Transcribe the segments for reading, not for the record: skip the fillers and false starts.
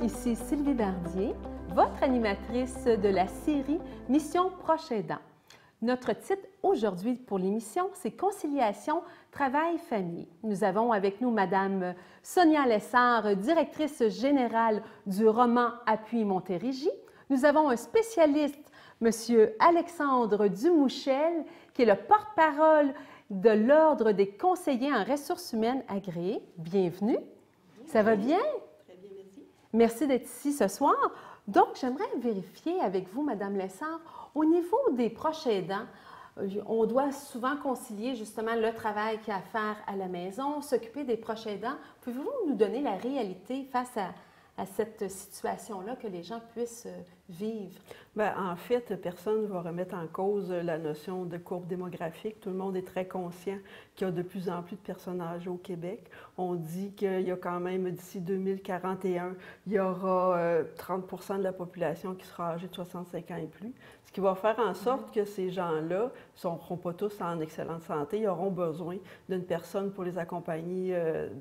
Ici Sylvie Bardier, votre animatrice de la série Mission Proche aidant. Notre titre aujourd'hui pour l'émission, c'est Conciliation, travail-famille. Nous avons avec nous Madame Sonia Lessard, directrice générale du roman Appui Montérégie. Nous avons un spécialiste, Monsieur Alexandre Dumouchel, qui est le porte-parole de l'Ordre des conseillers en ressources humaines agréés. Bienvenue. Ça va bien? Très bien, merci. Merci d'être ici ce soir. Donc, j'aimerais vérifier avec vous, Madame Lessard, au niveau des proches aidants, on doit souvent concilier justement le travail qu'il y a à faire à la maison, s'occuper des proches aidants. Pouvez-vous nous donner la réalité face à cette situation-là que les gens puissent vivre? Bien, en fait, personne ne va remettre en cause la notion de courbe démographique. Tout le monde est très conscient qu'il y a de plus en plus de personnes âgées au Québec. On dit qu'il y a quand même, d'ici 2041, il y aura 30 de la population qui sera âgée de 65 ans et plus. Ce qui va faire en sorte que ces gens-là ne seront pas tous en excellente santé. Ils auront besoin d'une personne pour les accompagner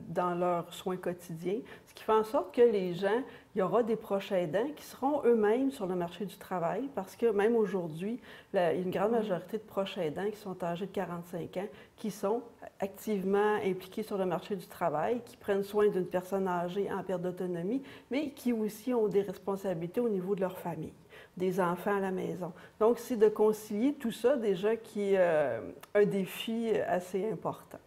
dans leurs soins quotidiens. Ce qui fait en sorte que les gens, il y aura des proches aidants qui seront eux-mêmes sur le marché du travail parce que même aujourd'hui, il y a une grande majorité de proches aidants qui sont âgés de 45 ans qui sont activement impliqués sur le marché du travail, qui prennent soin d'une personne âgée en perte d'autonomie, mais qui aussi ont des responsabilités au niveau de leur famille, des enfants à la maison. Donc, c'est de concilier tout ça déjà qui est un défi assez important.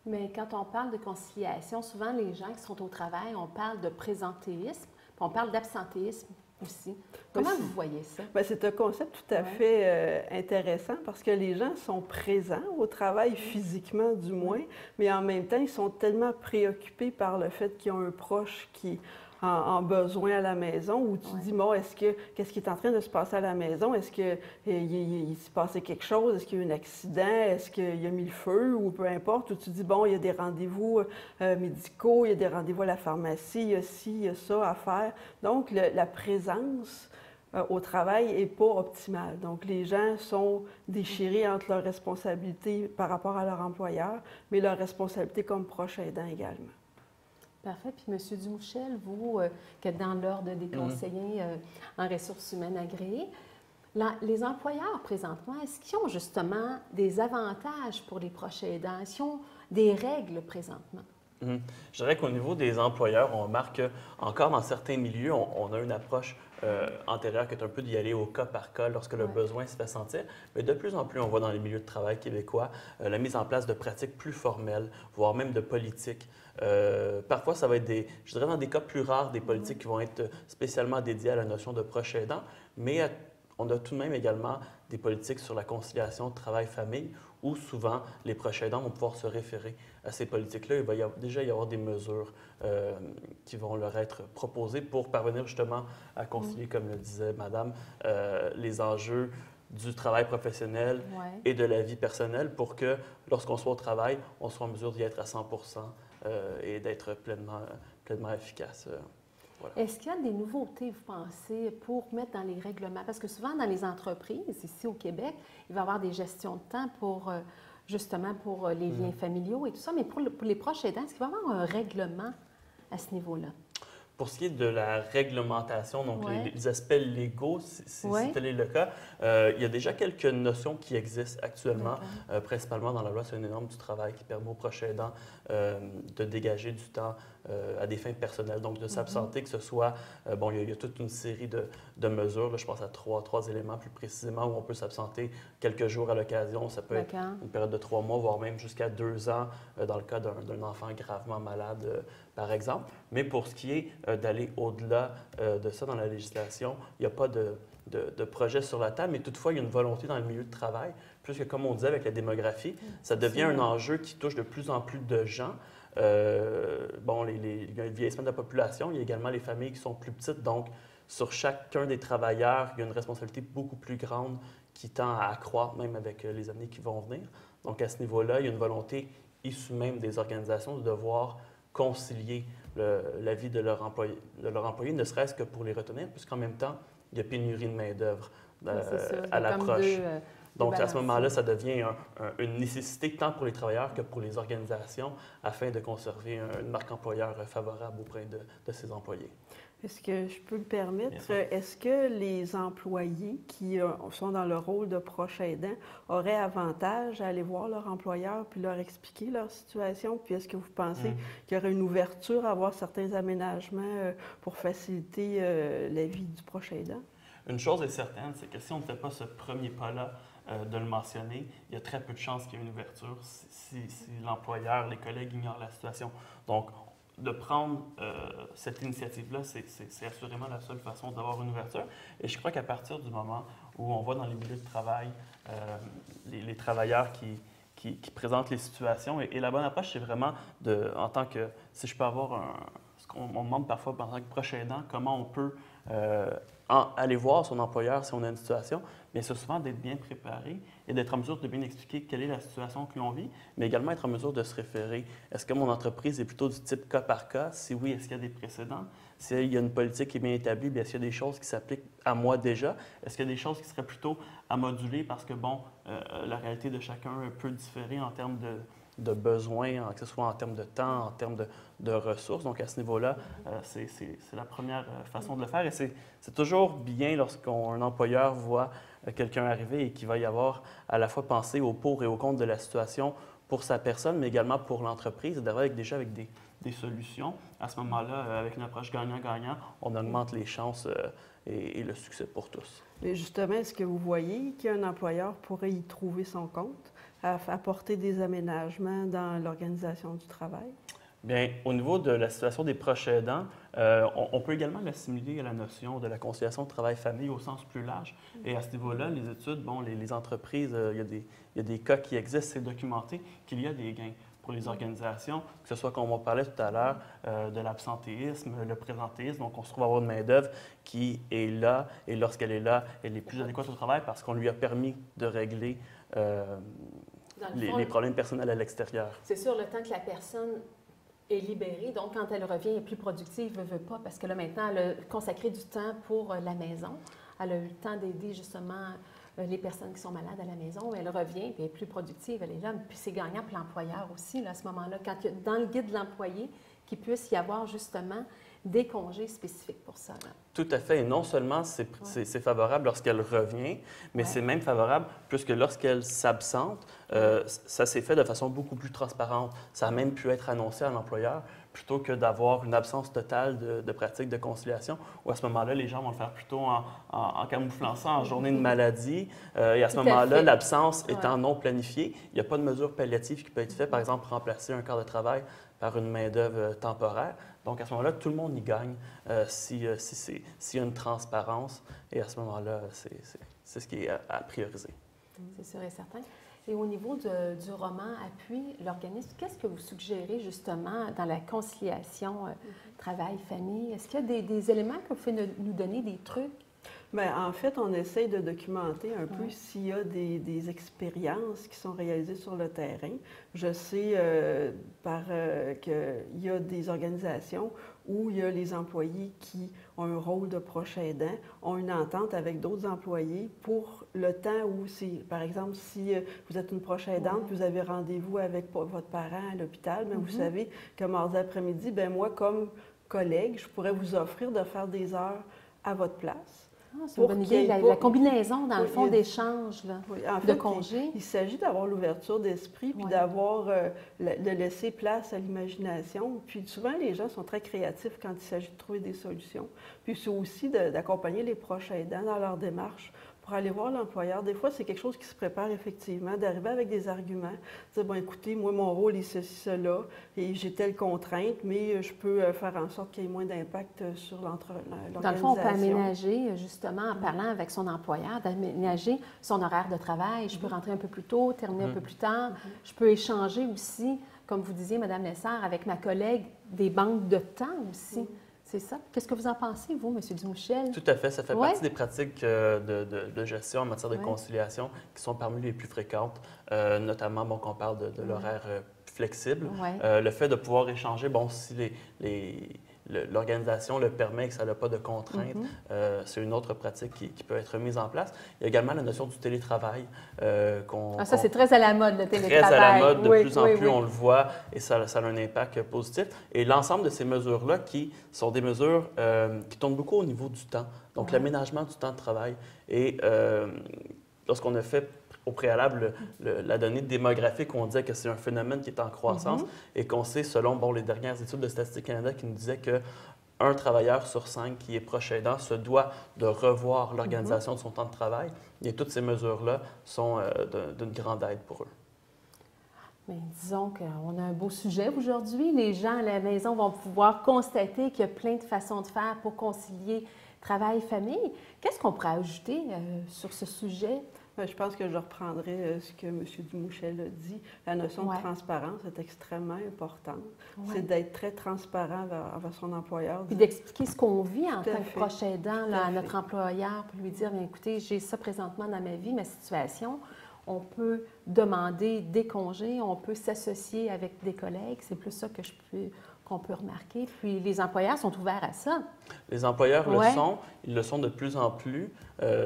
Mais quand on parle de conciliation, souvent les gens qui sont au travail, on parle de présentéisme, puis on parle d'absentéisme aussi. Comment vous voyez ça? Bien, c'est un concept tout à fait intéressant parce que les gens sont présents au travail physiquement du moins, mais en même temps, ils sont tellement préoccupés par le fait qu'ils ont un proche qui en besoin à la maison, où tu dis, bon, qu'est-ce qui est en train de se passer à la maison? Est-ce qu'il s'est passé quelque chose? Est-ce qu'il y a eu un accident? Est-ce qu'il a mis le feu? Ou peu importe, où tu dis, bon, il y a des rendez-vous médicaux, il y a des rendez-vous à la pharmacie, il y a ci, il y a ça à faire. Donc, la présence au travail n'est pas optimale. Donc, les gens sont déchirés entre leurs responsabilités par rapport à leur employeur, mais leurs responsabilités comme proches aidants également. Parfait. Puis, M. Dumouchel, vous, qui êtes dans l'Ordre des conseillers en ressources humaines agréées, les employeurs, présentement, est-ce qu'ils ont justement des avantages pour les proches aidants? Est-ce qu'ils ont des règles présentement? Je dirais qu'au niveau des employeurs, on remarque qu'encore dans certains milieux, on a une approche antérieure qui est un peu d'y aller au cas par cas lorsque le besoin se fait sentir. Mais de plus en plus, on voit dans les milieux de travail québécois la mise en place de pratiques plus formelles, voire même de politiques. Parfois, ça va être je dirais dans des cas plus rares, des politiques qui vont être spécialement dédiées à la notion de proche aidant, mais on a tout de même également des politiques sur la conciliation travail-famille où souvent les proches aidants vont pouvoir se référer à ces politiques-là. Il va déjà y avoir des mesures qui vont leur être proposées pour parvenir justement à concilier, comme le disait Madame, les enjeux du travail professionnel et de la vie personnelle pour que lorsqu'on soit au travail, on soit en mesure d'y être à 100 et d'être pleinement efficace. Voilà. Est-ce qu'il y a des nouveautés, vous pensez, pour mettre dans les règlements? Parce que souvent, dans les entreprises, ici au Québec, il va y avoir des gestions de temps pour, justement, pour les liens familiaux et tout ça. Mais pour les proches aidants, est-ce qu'il va y avoir un règlement à ce niveau-là? Pour ce qui est de la réglementation, donc les aspects légaux, si tel est le cas, il y a déjà quelques notions qui existent actuellement, principalement dans la loi sur les normes du travail qui permet aux proches aidants de dégager du temps à des fins personnelles, donc de s'absenter, que ce soit, il y a toute une série de mesures, là, je pense à trois éléments plus précisément, où on peut s'absenter quelques jours à l'occasion, ça peut être une période de 3 mois, voire même jusqu'à 2 ans, dans le cas d'un enfant gravement malade, par exemple. Mais pour ce qui est d'aller au-delà de ça dans la législation, il n'y a pas de projet sur la table, mais toutefois, il y a une volonté dans le milieu de travail, puisque, comme on disait avec la démographie, ça devient un enjeu qui touche de plus en plus de gens. Il y a le vieillissement de la population, il y a également les familles qui sont plus petites, donc sur chacun des travailleurs, il y a une responsabilité beaucoup plus grande qui tend à accroître même avec les années qui vont venir. Donc à ce niveau-là, il y a une volonté issue même des organisations de devoir concilier la vie de leur employé, ne serait-ce que pour les retenir, puisqu'en même temps, il y a pénurie de main-d'œuvre à l'approche. Donc, à ce moment-là, ça devient une nécessité tant pour les travailleurs que pour les organisations afin de conserver une marque employeur favorable auprès de ses employés. Est-ce que je peux me permettre, est-ce que les employés qui sont dans le rôle de proche aidant auraient avantage à aller voir leur employeur puis leur expliquer leur situation? Puis est-ce que vous pensez qu'il y aurait une ouverture à avoir certains aménagements pour faciliter la vie du proche aidant? Une chose est certaine, c'est que si on ne fait pas ce premier pas-là, de le mentionner, il y a très peu de chances qu'il y ait une ouverture si l'employeur, les collègues ignorent la situation. Donc, de prendre cette initiative-là, c'est assurément la seule façon d'avoir une ouverture. Et je crois qu'à partir du moment où on voit dans les milieux de travail les travailleurs qui présentent les situations, et la bonne approche, c'est vraiment en tant que, si je peux avoir ce qu'on demande parfois en tant que proche aidant, comment on peut aller voir son employeur si on a une situation, mais c'est souvent d'être bien préparé et d'être en mesure de bien expliquer quelle est la situation que l'on vit, mais également être en mesure de se référer. Est-ce que mon entreprise est plutôt du type cas par cas? Si oui, est-ce qu'il y a des précédents? S'il y a une politique qui est bien établie, bien, est-ce qu'il y a des choses qui s'appliquent à moi déjà? Est-ce qu'il y a des choses qui seraient plutôt à moduler parce que, bon, la réalité de chacun peut différer en termes de besoins, que ce soit en termes de temps, en termes de ressources. Donc, à ce niveau-là, c'est la première façon de le faire. Et c'est toujours bien lorsqu'un employeur voit quelqu'un arriver et qu'il va y avoir à la fois pensé au pour et au contre de la situation pour sa personne, mais également pour l'entreprise, d'arriver déjà avec des solutions. À ce moment-là, avec une approche gagnant-gagnant, on augmente les chances et le succès pour tous. Mais justement, est-ce que vous voyez qu'un employeur pourrait y trouver son compte, à apporter des aménagements dans l'organisation du travail? Bien, au niveau de la situation des proches aidants, on peut également l'assimiler à la notion de la conciliation de travail-famille au sens plus large. Et à ce niveau-là, les études, bon, les entreprises, il y a des cas qui existent, c'est documenté qu'il y a des gains pour les organisations, que ce soit, comme on parlait tout à l'heure, de l'absentéisme, le présentéisme. Donc, on se trouve à avoir une main-d'œuvre qui est là, et lorsqu'elle est là, elle est plus adéquate au travail parce qu'on lui a permis de régler les problèmes personnels à l'extérieur. C'est sûr, le temps que la personne est libérée, donc quand elle revient, elle est plus productive, veut pas, parce que là, maintenant, elle a consacré du temps pour la maison. Elle a eu le temps d'aider, justement, les personnes qui sont malades à la maison. Elle revient, puis elle est plus productive, elle est là. Puis c'est gagnant pour l'employeur aussi, là, à ce moment-là, quand dans le guide de l'employé, qu'il puisse y avoir, justement, des congés spécifiques pour ça. Là. Tout à fait. Et non seulement c'est favorable lorsqu'elle revient, mais c'est même favorable puisque lorsqu'elle s'absente, ça s'est fait de façon beaucoup plus transparente. Ça a même pu être annoncé à l'employeur plutôt que d'avoir une absence totale de pratique de conciliation, où à ce moment-là, les gens vont le faire plutôt en camouflant ça en journée de maladie. Et à ce moment-là, l'absence étant non planifiée, il n'y a pas de mesure palliative qui peut être faite, par exemple, remplacer un quart de travail par une main-d'œuvre temporaire. Donc, à ce moment-là, tout le monde y gagne s'il y a une transparence. Et à ce moment-là, c'est ce qui est à prioriser. C'est sûr et certain. Et au niveau du roman Appui, l'organisme, qu'est-ce que vous suggérez justement dans la conciliation travail-famille? Est-ce qu'il y a des éléments que vous pouvez nous donner, des trucs? Bien, en fait, on essaye de documenter un peu s'il y a des expériences qui sont réalisées sur le terrain. Je sais qu'il y a des organisations où il y a les employés qui ont un rôle de proche aidant, ont une entente avec d'autres employés pour le temps où, par exemple, si vous êtes une proche aidante, vous avez rendez-vous avec votre parent à l'hôpital, bien, vous savez que mardi après-midi, bien, moi, comme collègue, je pourrais vous offrir de faire des heures à votre place. C'est une bonne idée, la combinaison, dans le fond, d'échanges de congés. Il s'agit d'avoir l'ouverture d'esprit, puis de laisser place à l'imagination. Puis souvent, les gens sont très créatifs quand il s'agit de trouver des solutions. Puis c'est aussi d'accompagner les proches aidants dans leur démarche pour aller voir l'employeur. Des fois, c'est quelque chose qui se prépare effectivement, d'arriver avec des arguments, dire, bon, écoutez, moi, mon rôle est ceci, cela, et j'ai telle contrainte, mais je peux faire en sorte qu'il y ait moins d'impact sur l'organisation. Dans le fond, on peut aménager, justement, en parlant avec son employeur, d'aménager son horaire de travail. Je peux rentrer un peu plus tôt, terminer un peu plus tard. Je peux échanger aussi, comme vous disiez, Mme Lessard, avec ma collègue, des banques de temps aussi. C'est ça. Qu'est-ce que vous en pensez, vous, M. Dumouchel? Tout à fait. Ça fait partie des pratiques de gestion en matière de conciliation qui sont parmi les plus fréquentes, notamment quand on parle de l'horaire flexible. Le fait de pouvoir échanger, bon, si l'organisation le permet et que ça n'a pas de contraintes, c'est une autre pratique qui peut être mise en place. Il y a également la notion du télétravail. Ça, c'est très à la mode, le télétravail. Très à la mode, de plus en plus, on le voit, et ça a un impact positif. Et l'ensemble de ces mesures-là, qui sont des mesures qui tournent beaucoup au niveau du temps, donc l'aménagement du temps de travail. Et lorsqu'on a fait au préalable la donnée démographique, on disait que c'est un phénomène qui est en croissance et qu'on sait, selon les dernières études de Statistique Canada, qui nous disaient qu'un travailleur sur 5 qui est proche aidant se doit de revoir l'organisation de son temps de travail. Et toutes ces mesures-là sont d'une grande aide pour eux. Mais disons qu'on a un beau sujet aujourd'hui. Les gens à la maison vont pouvoir constater qu'il y a plein de façons de faire pour concilier travail et famille. Qu'est-ce qu'on pourrait ajouter sur ce sujet? Je pense que je reprendrai ce que M. Dumouchel a dit. La notion de transparence est extrêmement importante. C'est d'être très transparent envers son employeur. Puis d'expliquer ce qu'on vit en tant que proche aidant à notre employeur, pour lui dire, écoutez, j'ai ça présentement dans ma vie, ma situation. On peut demander des congés, on peut s'associer avec des collègues. C'est plus ça qu'on peut remarquer. Puis les employeurs sont ouverts à ça. Les employeurs ils le sont de plus en plus.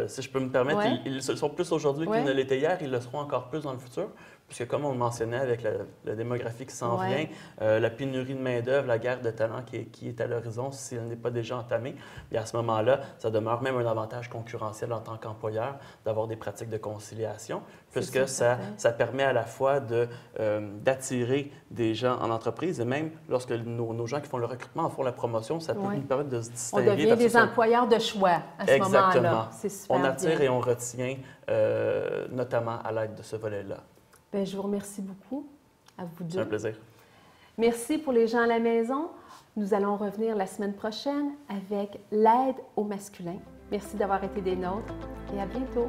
Si je peux me permettre, ils le sont plus aujourd'hui qu'ils ne l'étaient hier, ils le seront encore plus dans le futur. Puisque comme on le mentionnait avec la démographie qui s'en vient, la pénurie de main-d'œuvre, la guerre de talent qui est à l'horizon, si elle n'est pas déjà entamée, et à ce moment-là, ça demeure même un avantage concurrentiel en tant qu'employeur d'avoir des pratiques de conciliation, puisque ça permet à la fois d'attirer des gens en entreprise et même lorsque nos gens qui font le recrutement en font la promotion, ça peut nous permettre de se distinguer. On devient des employeurs de choix à ce moment-là. C'est super on attire et on retient, notamment à l'aide de ce volet-là. Bien, je vous remercie beaucoup, à vous deux. C'est un plaisir. Merci pour les gens à la maison. Nous allons revenir la semaine prochaine avec l'aide au masculin. Merci d'avoir été des nôtres et à bientôt.